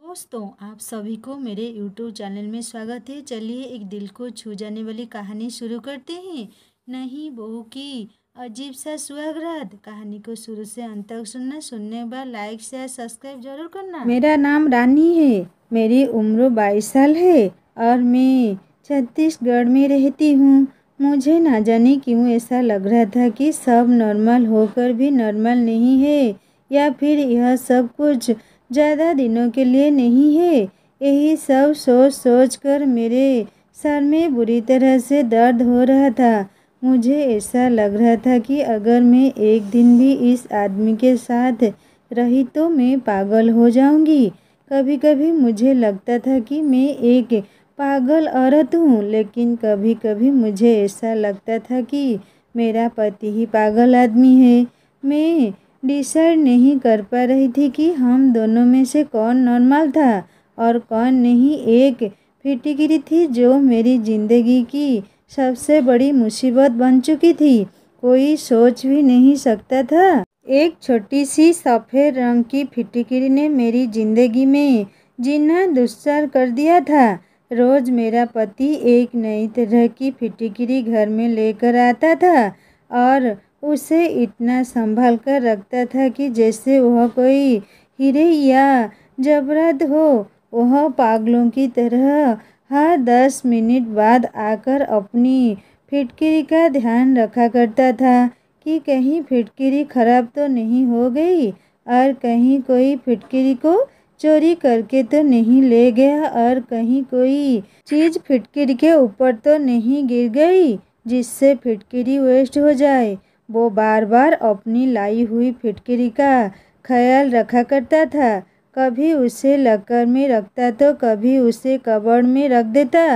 दोस्तों, आप सभी को मेरे YouTube चैनल में स्वागत है। चलिए एक दिल को छू जाने वाली कहानी शुरू करते हैं। नहीं बहू की अजीब सा सुहागरात। कहानी को शुरू से अंत तक सुनने के बाद लाइक शेयर सब्सक्राइब जरूर करना। मेरा नाम रानी है। मेरी उम्र 22 साल है और मैं छत्तीसगढ़ में रहती हूँ। मुझे ना जाने क्यों ऐसा लग रहा था कि सब नॉर्मल होकर भी नॉर्मल नहीं है, या फिर यह सब कुछ ज़्यादा दिनों के लिए नहीं है। यही सब सोच सोच कर मेरे सर में बुरी तरह से दर्द हो रहा था। मुझे ऐसा लग रहा था कि अगर मैं एक दिन भी इस आदमी के साथ रही तो मैं पागल हो जाऊंगी। कभी कभी मुझे लगता था कि मैं एक पागल औरत हूँ, लेकिन कभी कभी मुझे ऐसा लगता था कि मेरा पति ही पागल आदमी है। मैं डिसाइड नहीं कर पा रही थी कि हम दोनों में से कौन नॉर्मल था और कौन नहीं। एक फिटिकिरी थी जो मेरी ज़िंदगी की सबसे बड़ी मुसीबत बन चुकी थी। कोई सोच भी नहीं सकता था। एक छोटी सी सफ़ेद रंग की फिटिकिरी ने मेरी ज़िंदगी में जीना दुस्सर कर दिया था। रोज़ मेरा पति एक नई तरह की फिटिकिरी घर में लेकर आता था और उसे इतना संभाल कर रखता था कि जैसे वह कोई हीरे या जबरद हो। वह पागलों की तरह हर 10 मिनट बाद आकर अपनी फिटकिरी का ध्यान रखा करता था कि कहीं फिटकिरी खराब तो नहीं हो गई और कहीं कोई फिटकिरी को चोरी करके तो नहीं ले गया और कहीं कोई चीज़ फिटकिरी के ऊपर तो नहीं गिर गई जिससे फिटकिरी वेस्ट हो जाए। वो बार बार अपनी लाई हुई फिटकिरी का ख्याल रखा करता था। कभी उसे लॉकर में रखता तो कभी उसे कबर्ड में रख देता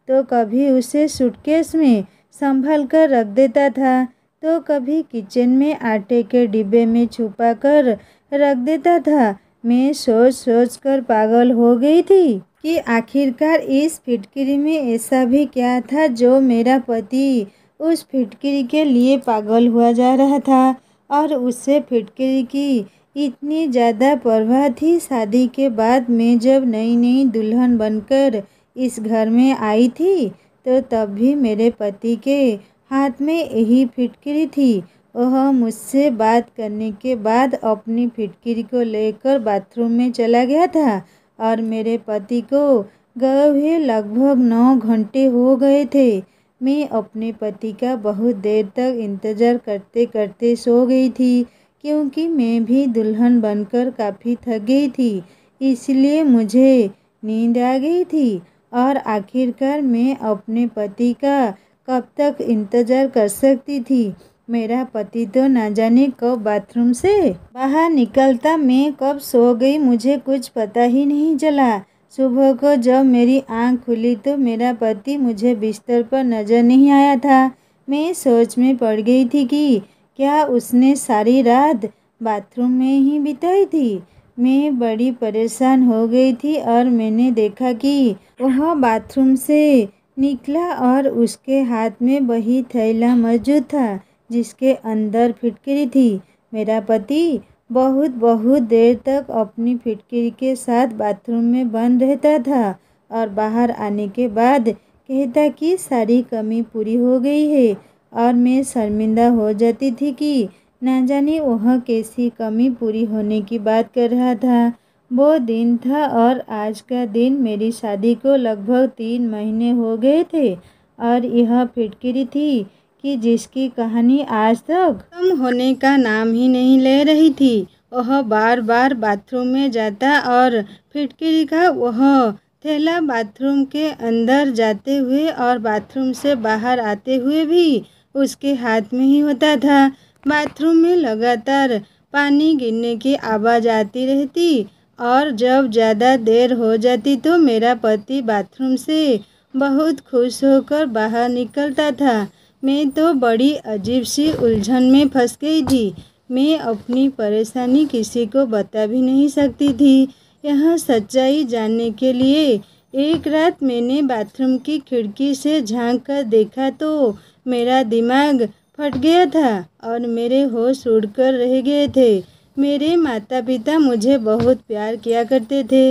तो कभी उसे सूटकेस में संभाल कर रख देता था तो कभी किचन में आटे के डिब्बे में छुपा कर रख देता था। मैं सोच सोच कर पागल हो गई थी कि आखिरकार इस फिटकिरी में ऐसा भी क्या था जो मेरा पति उस फिटकिरी के लिए पागल हुआ जा रहा था और उससे फिटकिरी की इतनी ज़्यादा परवाह थी। शादी के बाद मैं जब नई नई दुल्हन बनकर इस घर में आई थी तो तब भी मेरे पति के हाथ में यही फिटकिरी थी। वह मुझसे बात करने के बाद अपनी फिटकिरी को लेकर बाथरूम में चला गया था और मेरे पति को गए हुए लगभग 9 घंटे हो गए थे। मैं अपने पति का बहुत देर तक इंतज़ार करते करते सो गई थी क्योंकि मैं भी दुल्हन बनकर काफ़ी थक गई थी, इसलिए मुझे नींद आ गई थी। और आखिरकार मैं अपने पति का कब तक इंतज़ार कर सकती थी। मेरा पति तो ना जाने कब बाथरूम से बाहर निकलता, मैं कब सो गई मुझे कुछ पता ही नहीं चला। सुबह को जब मेरी आंख खुली तो मेरा पति मुझे बिस्तर पर नज़र नहीं आया था। मैं सोच में पड़ गई थी कि क्या उसने सारी रात बाथरूम में ही बिताई थी। मैं बड़ी परेशान हो गई थी और मैंने देखा कि वह बाथरूम से निकला और उसके हाथ में वही थैला मौजूद था जिसके अंदर फिटकिरी थी। मेरा पति बहुत देर तक अपनी फिटकिरी के साथ बाथरूम में बंद रहता था और बाहर आने के बाद कहता कि सारी कमी पूरी हो गई है और मैं शर्मिंदा हो जाती थी कि ना जाने वह कैसी कमी पूरी होने की बात कर रहा था। वो दिन था और आज का दिन मेरी शादी को लगभग 3 महीने हो गए थे और यह फिटकिरी थी कि जिसकी कहानी आज तक खत्म होने का नाम ही नहीं ले रही थी। वह बार बार बाथरूम में जाता और फिटकिरी का वह थैला बाथरूम के अंदर जाते हुए और बाथरूम से बाहर आते हुए भी उसके हाथ में ही होता था। बाथरूम में लगातार पानी गिरने की आवाज़ आती रहती और जब ज़्यादा देर हो जाती तो मेरा पति बाथरूम से बहुत खुश होकर बाहर निकलता था। मैं तो बड़ी अजीब सी उलझन में फंस गई थी। मैं अपनी परेशानी किसी को बता भी नहीं सकती थी। यह सच्चाई जानने के लिए एक रात मैंने बाथरूम की खिड़की से झांक कर देखा तो मेरा दिमाग फट गया था और मेरे होश उड़कर रह गए थे। मेरे माता पिता मुझे बहुत प्यार किया करते थे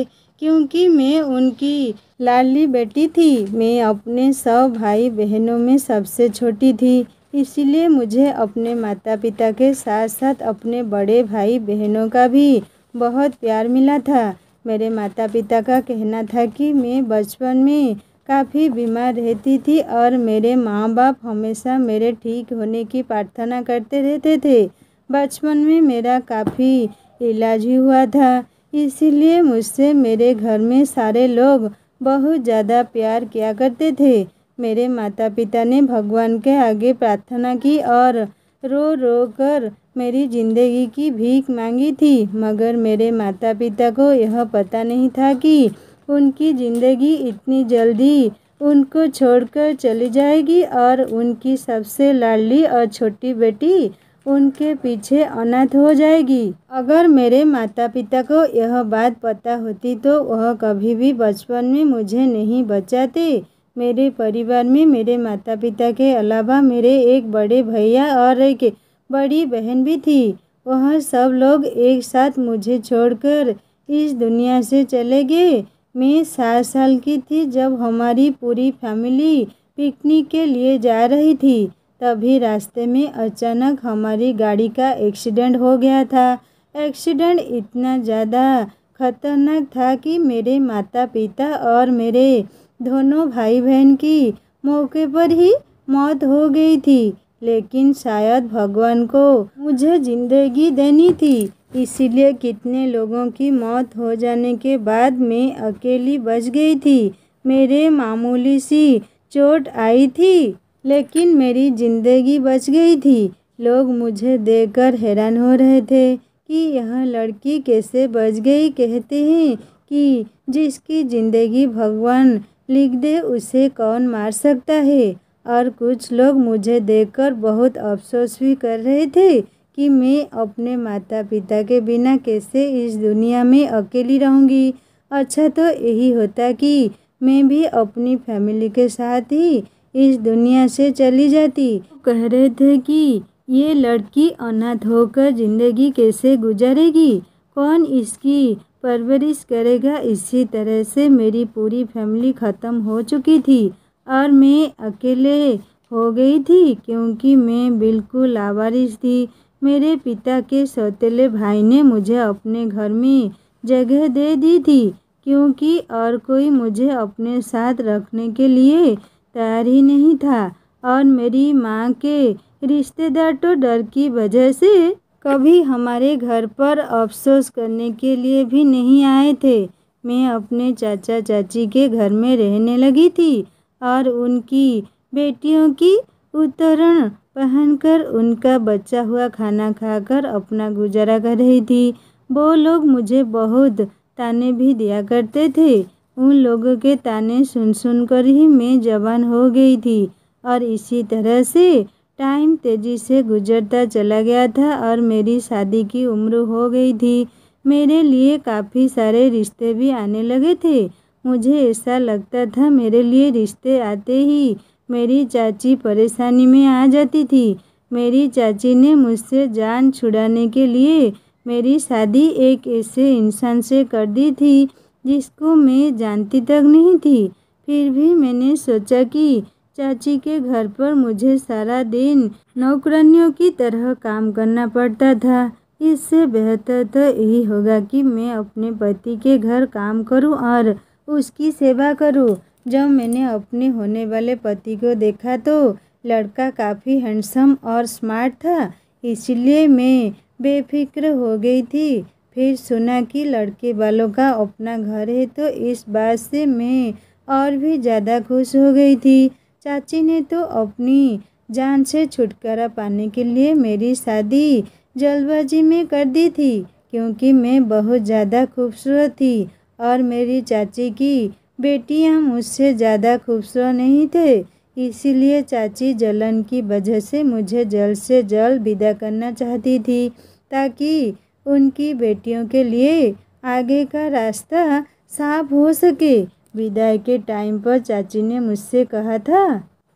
क्योंकि मैं उनकी लाडली बेटी थी। मैं अपने सब भाई बहनों में सबसे छोटी थी, इसलिए मुझे अपने माता पिता के साथ साथ अपने बड़े भाई बहनों का भी बहुत प्यार मिला था। मेरे माता पिता का कहना था कि मैं बचपन में काफ़ी बीमार रहती थी और मेरे माँ बाप हमेशा मेरे ठीक होने की प्रार्थना करते रहते थे। बचपन में मेरा काफ़ी इलाज भी हुआ था, इसीलिए मुझसे मेरे घर में सारे लोग बहुत ज़्यादा प्यार किया करते थे। मेरे माता पिता ने भगवान के आगे प्रार्थना की और रो रो कर मेरी ज़िंदगी की भीख मांगी थी, मगर मेरे माता पिता को यह पता नहीं था कि उनकी ज़िंदगी इतनी जल्दी उनको छोड़कर चली जाएगी और उनकी सबसे लाडली और छोटी बेटी उनके पीछे अनाथ हो जाएगी। अगर मेरे माता पिता को यह बात पता होती तो वह कभी भी बचपन में मुझे नहीं बचाते। मेरे परिवार में मेरे माता पिता के अलावा मेरे एक बड़े भैया और एक बड़ी बहन भी थी। वह सब लोग एक साथ मुझे छोड़कर इस दुनिया से चले गए। मैं 7 साल की थी जब हमारी पूरी फैमिली पिकनिक के लिए जा रही थी। तभी रास्ते में अचानक हमारी गाड़ी का एक्सीडेंट हो गया था। एक्सीडेंट इतना ज़्यादा खतरनाक था कि मेरे माता पिता और मेरे दोनों भाई बहन की मौके पर ही मौत हो गई थी, लेकिन शायद भगवान को मुझे ज़िंदगी देनी थी, इसीलिए कितने लोगों की मौत हो जाने के बाद मैं अकेली बच गई थी। मेरे मामूली सी चोट आई थी, लेकिन मेरी ज़िंदगी बच गई थी। लोग मुझे देखकर हैरान हो रहे थे कि यह लड़की कैसे बच गई। कहते हैं कि जिसकी ज़िंदगी भगवान लिख दे उसे कौन मार सकता है। और कुछ लोग मुझे देखकर बहुत अफसोस भी कर रहे थे कि मैं अपने माता पिता के बिना कैसे इस दुनिया में अकेली रहूँगी। अच्छा तो यही होता कि मैं भी अपनी फैमिली के साथ ही इस दुनिया से चली जाती। कह रहे थे कि ये लड़की अनाथ होकर ज़िंदगी कैसे गुजारेगी, कौन इसकी परवरिश करेगा। इसी तरह से मेरी पूरी फैमिली ख़त्म हो चुकी थी और मैं अकेले हो गई थी, क्योंकि मैं बिल्कुल आवारिश थी। मेरे पिता के सौतेले भाई ने मुझे अपने घर में जगह दे दी थी, क्योंकि और कोई मुझे अपने साथ रखने के लिए तैयार ही नहीं था। और मेरी माँ के रिश्तेदार तो डर की वजह से कभी हमारे घर पर अफसोस करने के लिए भी नहीं आए थे। मैं अपने चाचा चाची के घर में रहने लगी थी और उनकी बेटियों की उतरण पहनकर उनका बचा हुआ खाना खाकर अपना गुजारा कर रही थी। वो लोग मुझे बहुत ताने भी दिया करते थे। उन लोगों के ताने सुन कर ही मैं जवान हो गई थी और इसी तरह से टाइम तेज़ी से गुजरता चला गया था और मेरी शादी की उम्र हो गई थी। मेरे लिए काफ़ी सारे रिश्ते भी आने लगे थे। मुझे ऐसा लगता था मेरे लिए रिश्ते आते ही मेरी चाची परेशानी में आ जाती थी। मेरी चाची ने मुझसे जान छुड़ाने के लिए मेरी शादी एक ऐसे इंसान से कर दी थी जिसको मैं जानती तक नहीं थी। फिर भी मैंने सोचा कि चाची के घर पर मुझे सारा दिन नौकरानियों की तरह काम करना पड़ता था। इससे बेहतर तो यही होगा कि मैं अपने पति के घर काम करूं और उसकी सेवा करूं। जब मैंने अपने होने वाले पति को देखा तो लड़का काफ़ी हैंडसम और स्मार्ट था, इसलिए मैं बेफिक्र हो गई थी। फिर सुना कि लड़के वालों का अपना घर है तो इस बात से मैं और भी ज़्यादा खुश हो गई थी। चाची ने तो अपनी जान से छुटकारा पाने के लिए मेरी शादी जल्दबाजी में कर दी थी, क्योंकि मैं बहुत ज़्यादा खूबसूरत थी और मेरी चाची की बेटियां मुझसे ज़्यादा खूबसूरत नहीं थे। इसीलिए चाची जलन की वजह से मुझे जल्द से जल्द विदा करना चाहती थी, ताकि उनकी बेटियों के लिए आगे का रास्ता साफ हो सके। विदाई के टाइम पर चाची ने मुझसे कहा था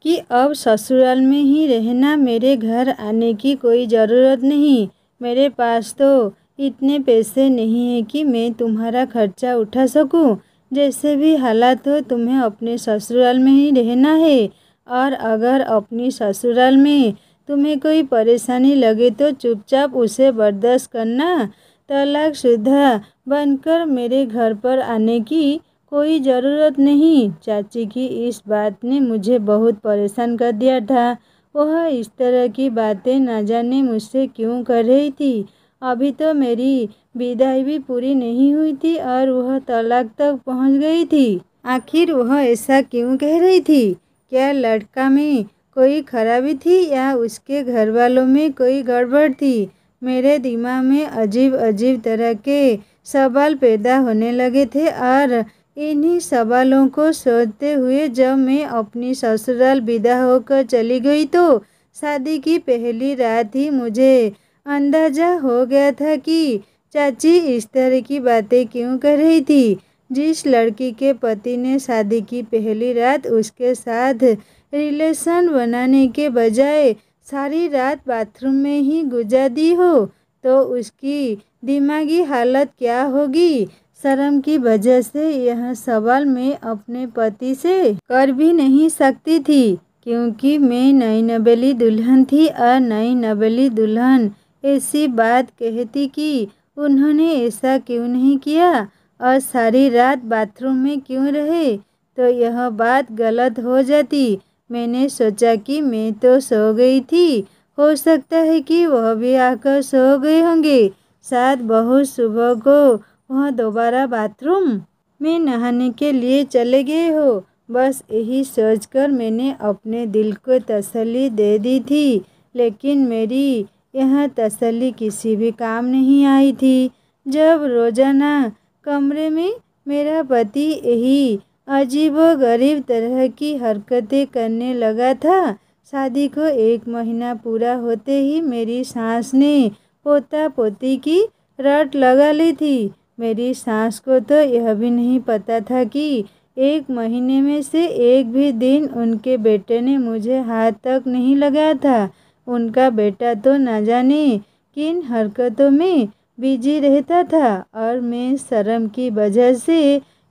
कि अब ससुराल में ही रहना, मेरे घर आने की कोई ज़रूरत नहीं। मेरे पास तो इतने पैसे नहीं है कि मैं तुम्हारा खर्चा उठा सकूं। जैसे भी हालात हो तुम्हें अपने ससुराल में ही रहना है, और अगर अपनी ससुराल में तुम्हें कोई परेशानी लगे तो चुपचाप उसे बर्दाश्त करना। तलाकशुदा बनकर मेरे घर पर आने की कोई ज़रूरत नहीं। चाची की इस बात ने मुझे बहुत परेशान कर दिया था। वह इस तरह की बातें न जाने मुझसे क्यों कर रही थी। अभी तो मेरी विदाई भी पूरी नहीं हुई थी और वह तलाक तक पहुंच गई थी। आखिर वह ऐसा क्यों कह रही थी? क्या लड़का में कोई खराबी थी या उसके घर वालों में कोई गड़बड़ थी? मेरे दिमाग में अजीब अजीब तरह के सवाल पैदा होने लगे थे और इन्हीं सवालों को सोचते हुए जब मैं अपनी ससुराल विदा होकर चली गई तो शादी की पहली रात ही मुझे अंदाजा हो गया था कि चाची इस तरह की बातें क्यों कर रही थी। जिस लड़की के पति ने शादी की पहली रात उसके साथ रिलेशन बनाने के बजाय सारी रात बाथरूम में ही गुजार दी हो तो उसकी दिमागी हालत क्या होगी। शर्म की वजह से यह सवाल मैं अपने पति से कर भी नहीं सकती थी, क्योंकि मैं नई नवेली दुल्हन थी और नई नवेली दुल्हन ऐसी बात कहती कि उन्होंने ऐसा क्यों नहीं किया और सारी रात बाथरूम में क्यों रहे, तो यह बात गलत हो जाती। मैंने सोचा कि मैं तो सो गई थी, हो सकता है कि वह भी आकर सो गए होंगे। शायद बहुत सुबह को वह दोबारा बाथरूम में नहाने के लिए चले गए हो। बस यही सोचकर मैंने अपने दिल को तसल्ली दे दी थी, लेकिन मेरी यह तसल्ली किसी भी काम नहीं आई थी। जब रोजाना कमरे में मेरा पति यही अजीबोगरीब तरह की हरकतें करने लगा था, शादी को 1 महीना पूरा होते ही मेरी सास ने पोता पोती की रट लगा ली थी। मेरी सास को तो यह भी नहीं पता था कि 1 महीने में से एक भी दिन उनके बेटे ने मुझे हाथ तक नहीं लगाया था। उनका बेटा तो न जाने किन हरकतों में बिजी रहता था और मैं शर्म की वजह से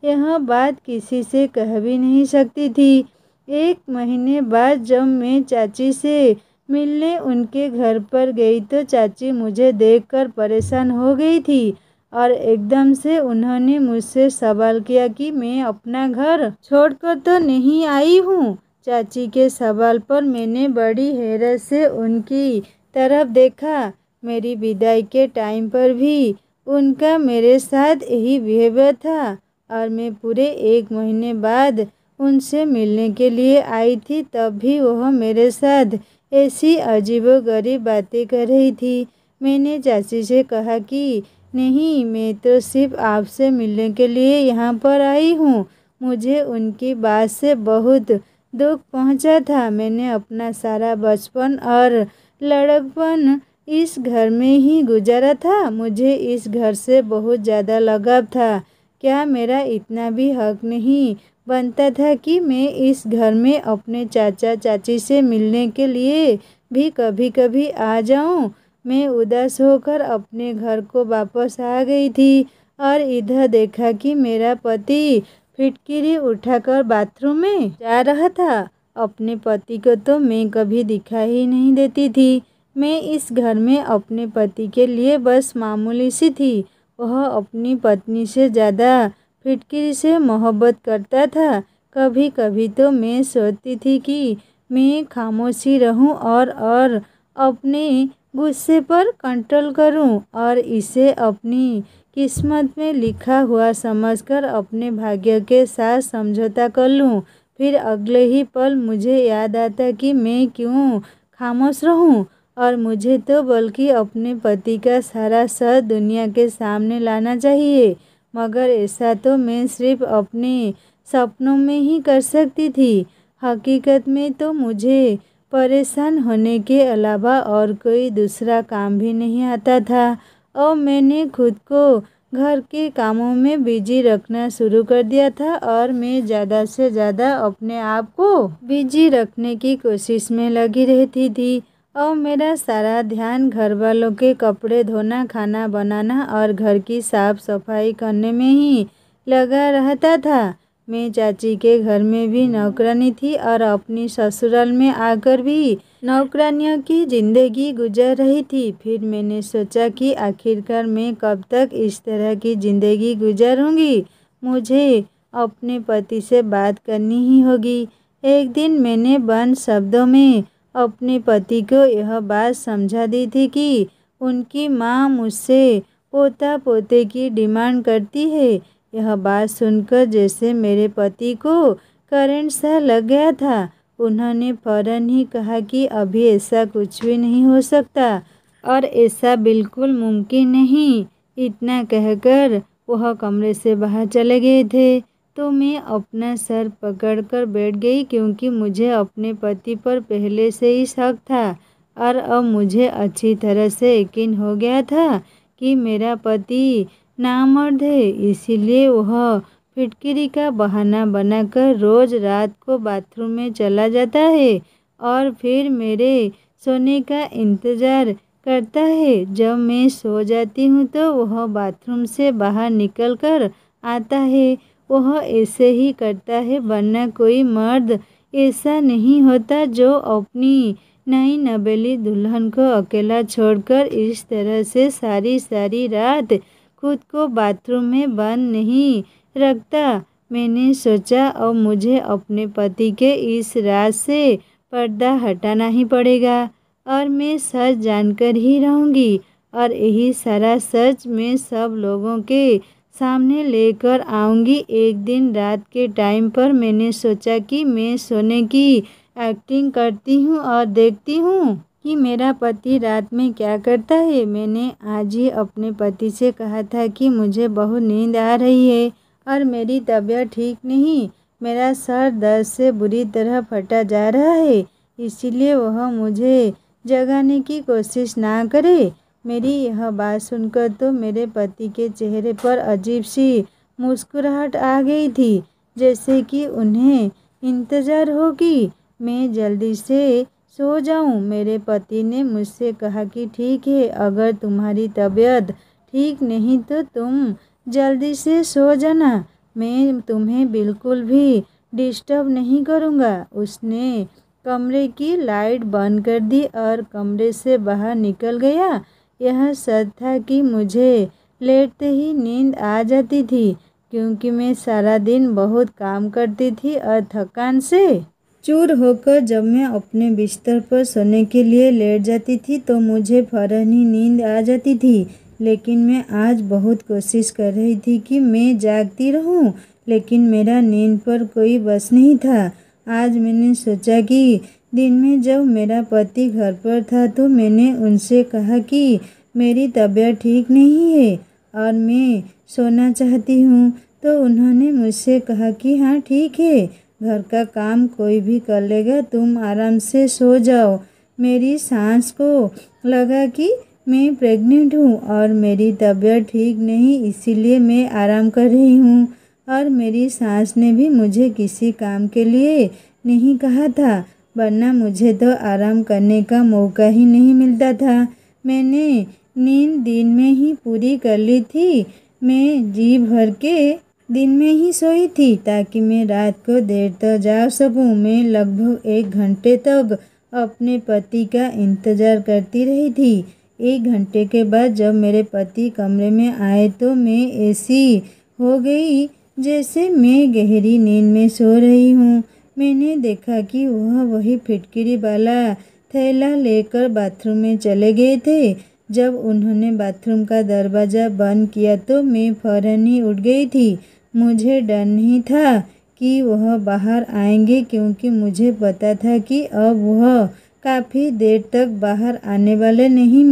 यह बात किसी से कह भी नहीं सकती थी। 1 महीने बाद जब मैं चाची से मिलने उनके घर पर गई तो चाची मुझे देखकर परेशान हो गई थी और एकदम से उन्होंने मुझसे सवाल किया कि मैं अपना घर छोड़कर तो नहीं आई हूँ। चाची के सवाल पर मैंने बड़ी हैरत से उनकी तरफ देखा। मेरी विदाई के टाइम पर भी उनका मेरे साथ यही बिहेवियर था और मैं पूरे 1 महीने बाद उनसे मिलने के लिए आई थी, तब भी वह मेरे साथ ऐसी अजीबोगरीब बातें कर रही थी। मैंने चाची से कहा कि नहीं, मैं तो सिर्फ आपसे मिलने के लिए यहाँ पर आई हूँ। मुझे उनकी बात से बहुत दुख पहुँचा था। मैंने अपना सारा बचपन और लड़कपन इस घर में ही गुजारा था। मुझे इस घर से बहुत ज़्यादा लगाव था। क्या मेरा इतना भी हक नहीं बनता था कि मैं इस घर में अपने चाचा चाची से मिलने के लिए भी कभी कभी आ जाऊं? मैं उदास होकर अपने घर को वापस आ गई थी और इधर देखा कि मेरा पति फिटकिरी उठाकर बाथरूम में जा रहा था। अपने पति को तो मैं कभी दिखाई ही नहीं देती थी। मैं इस घर में अपने पति के लिए बस मामूली सी थी। वह अपनी पत्नी से ज़्यादा फिटकिरी से मोहब्बत करता था। कभी कभी तो मैं सोचती थी कि मैं खामोशी रहूं और अपने गुस्से पर कंट्रोल करूं और इसे अपनी किस्मत में लिखा हुआ समझकर अपने भाग्य के साथ समझौता कर लूं। फिर अगले ही पल मुझे याद आता कि मैं क्यों खामोश रहूं और मुझे तो बल्कि अपने पति का सारा सर दुनिया के सामने लाना चाहिए। मगर ऐसा तो मैं सिर्फ अपने सपनों में ही कर सकती थी। हकीकत में तो मुझे परेशान होने के अलावा और कोई दूसरा काम भी नहीं आता था और मैंने खुद को घर के कामों में बिजी रखना शुरू कर दिया था और मैं ज़्यादा से ज़्यादा अपने आप को बिजी रखने की कोशिश में लगी रहती थी। और मेरा सारा ध्यान घर वालों के कपड़े धोना, खाना बनाना और घर की साफ सफाई करने में ही लगा रहता था। मैं चाची के घर में भी नौकरानी थी और अपनी ससुराल में आकर भी नौकरानियों की ज़िंदगी गुजर रही थी। फिर मैंने सोचा कि आखिरकार मैं कब तक इस तरह की ज़िंदगी गुजारूंगी। मुझे अपने पति से बात करनी ही होगी। एक दिन मैंने बंद शब्दों में अपने पति को यह बात समझा दी थी कि उनकी माँ मुझसे पोता पोते की डिमांड करती है। यह बात सुनकर जैसे मेरे पति को करंट सा लग गया था। उन्होंने फौरन ही कहा कि अभी ऐसा कुछ भी नहीं हो सकता और ऐसा बिल्कुल मुमकिन नहीं। इतना कहकर वह कमरे से बाहर चले गए थे तो मैं अपना सर पकड़कर बैठ गई, क्योंकि मुझे अपने पति पर पहले से ही शक था और अब मुझे अच्छी तरह से यकीन हो गया था कि मेरा पति नामर्द है। इसीलिए वह फिटकिरी का बहाना बनाकर रोज़ रात को बाथरूम में चला जाता है और फिर मेरे सोने का इंतज़ार करता है। जब मैं सो जाती हूँ तो वह बाथरूम से बाहर निकलकर आता है। वह ऐसे ही करता है, वरना कोई मर्द ऐसा नहीं होता जो अपनी नई नवेली दुल्हन को अकेला छोड़कर इस तरह से सारी सारी रात खुद को बाथरूम में बंद नहीं रखता। मैंने सोचा अब मुझे अपने पति के इस राज से पर्दा हटाना ही पड़ेगा और मैं सच जानकर ही रहूँगी और यही सारा सच मैं सब लोगों के सामने लेकर आऊँगी। एक दिन रात के टाइम पर मैंने सोचा कि मैं सोने की एक्टिंग करती हूँ और देखती हूँ कि मेरा पति रात में क्या करता है। मैंने आज ही अपने पति से कहा था कि मुझे बहुत नींद आ रही है और मेरी तबीयत ठीक नहीं। मेरा सर दर्द से बुरी तरह फटा जा रहा है, इसीलिए वह मुझे जगाने की कोशिश ना करे। मेरी यह बात सुनकर तो मेरे पति के चेहरे पर अजीब सी मुस्कुराहट आ गई थी, जैसे कि उन्हें इंतज़ार हो कि मैं जल्दी से सो जाऊं। मेरे पति ने मुझसे कहा कि ठीक है, अगर तुम्हारी तबीयत ठीक नहीं तो तुम जल्दी से सो जाना, मैं तुम्हें बिल्कुल भी डिस्टर्ब नहीं करूँगा। उसने कमरे की लाइट बंद कर दी और कमरे से बाहर निकल गया। यह सच था कि मुझे लेटते ही नींद आ जाती थी, क्योंकि मैं सारा दिन बहुत काम करती थी और थकान से चूर होकर जब मैं अपने बिस्तर पर सोने के लिए लेट जाती थी तो मुझे फौरन ही नींद आ जाती थी। लेकिन मैं आज बहुत कोशिश कर रही थी कि मैं जागती रहूं, लेकिन मेरा नींद पर कोई बस नहीं था। आज मैंने सोचा कि दिन में जब मेरा पति घर पर था तो मैंने उनसे कहा कि मेरी तबीयत ठीक नहीं है और मैं सोना चाहती हूँ। तो उन्होंने मुझसे कहा कि हाँ ठीक है, घर का काम कोई भी कर लेगा, तुम आराम से सो जाओ। मेरी सांस को लगा कि मैं प्रेग्नेंट हूँ और मेरी तबीयत ठीक नहीं, इसीलिए मैं आराम कर रही हूँ। और मेरी सास ने भी मुझे किसी काम के लिए नहीं कहा था, वरना मुझे तो आराम करने का मौका ही नहीं मिलता था। मैंने नींद दिन में ही पूरी कर ली थी। मैं जी भर के दिन में ही सोई थी ताकि मैं रात को देर तक जाग सकूं। मैं लगभग 1 घंटे तक अपने पति का इंतज़ार करती रही थी। 1 घंटे के बाद जब मेरे पति कमरे में आए तो मैं ऐसी हो गई जैसे मैं गहरी नींद में सो रही हूँ। मैंने देखा कि वह वही फिटकिरी वाला थैला लेकर बाथरूम में चले गए थे। जब उन्होंने बाथरूम का दरवाज़ा बंद किया तो मैं फौरन ही उठ गई थी। मुझे डर नहीं था कि वह बाहर आएंगे, क्योंकि मुझे पता था कि अब वह काफ़ी देर तक बाहर आने वाले नहीं।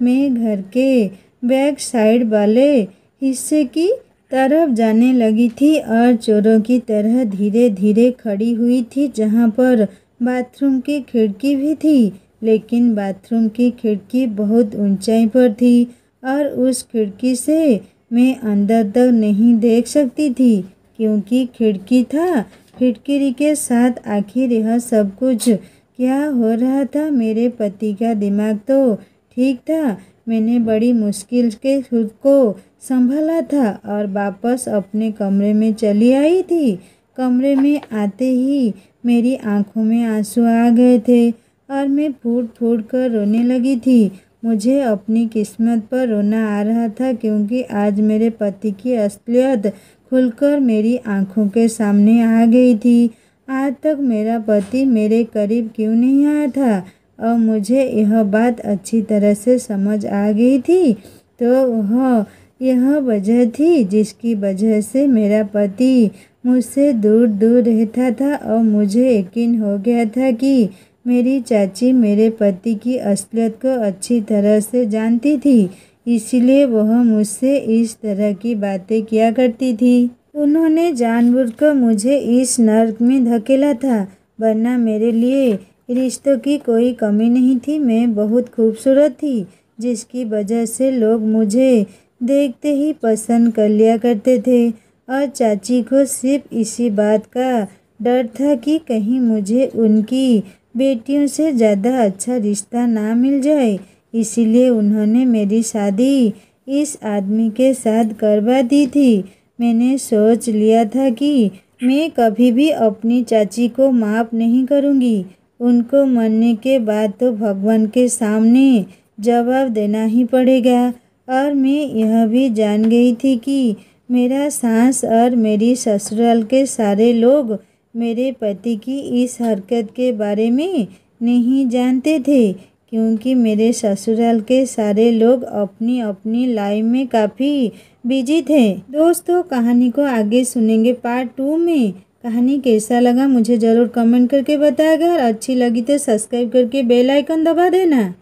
मैं घर के बैक साइड वाले हिस्से की तरफ जाने लगी थी और चोरों की तरह धीरे धीरे खड़ी हुई थी, जहाँ पर बाथरूम की खिड़की भी थी। लेकिन बाथरूम की खिड़की बहुत ऊंचाई पर थी और उस खिड़की से मैं अंदर तक नहीं देख सकती थी, क्योंकि खिड़की था। फिटकिरी के साथ आखिर यह सब कुछ क्या हो रहा था? मेरे पति का दिमाग तो ठीक था। मैंने बड़ी मुश्किल के खुद को संभाला था और वापस अपने कमरे में चली आई थी। कमरे में आते ही मेरी आंखों में आंसू आ गए थे और मैं फूट फूट कर रोने लगी थी। मुझे अपनी किस्मत पर रोना आ रहा था क्योंकि आज मेरे पति की असलियत खुलकर मेरी आंखों के सामने आ गई थी। आज तक मेरा पति मेरे करीब क्यों नहीं आया था? और मुझे यह बात अच्छी तरह से समझ आ गई थी। तो वह यह वजह थी जिसकी वजह से मेरा पति मुझसे दूर दूर रहता था और मुझे यकीन हो गया था कि मेरी चाची मेरे पति की असलियत को अच्छी तरह से जानती थी, इसलिए वह मुझसे इस तरह की बातें किया करती थी। उन्होंने जानबूझकर मुझे इस नर्क में धकेला था, वरना मेरे लिए रिश्तों की कोई कमी नहीं थी। मैं बहुत खूबसूरत थी, जिसकी वजह से लोग मुझे देखते ही पसंद कर लिया करते थे और चाची को सिर्फ इसी बात का डर था कि कहीं मुझे उनकी बेटियों से ज़्यादा अच्छा रिश्ता ना मिल जाए। इसीलिए उन्होंने मेरी शादी इस आदमी के साथ करवा दी थी। मैंने सोच लिया था कि मैं कभी भी अपनी चाची को माफ़ नहीं करूँगी। उनको मरने के बाद तो भगवान के सामने जवाब देना ही पड़ेगा। और मैं यह भी जान गई थी कि मेरा सास और मेरी ससुराल के सारे लोग मेरे पति की इस हरकत के बारे में नहीं जानते थे, क्योंकि मेरे ससुराल के सारे लोग अपनी अपनी लाइफ में काफ़ी बिजी थे। दोस्तों, कहानी को आगे सुनेंगे पार्ट 2 में। कहानी कैसा लगा मुझे ज़रूर कमेंट करके बताएगा और अच्छी लगी तो सब्सक्राइब करके बेल आइकन दबा देना।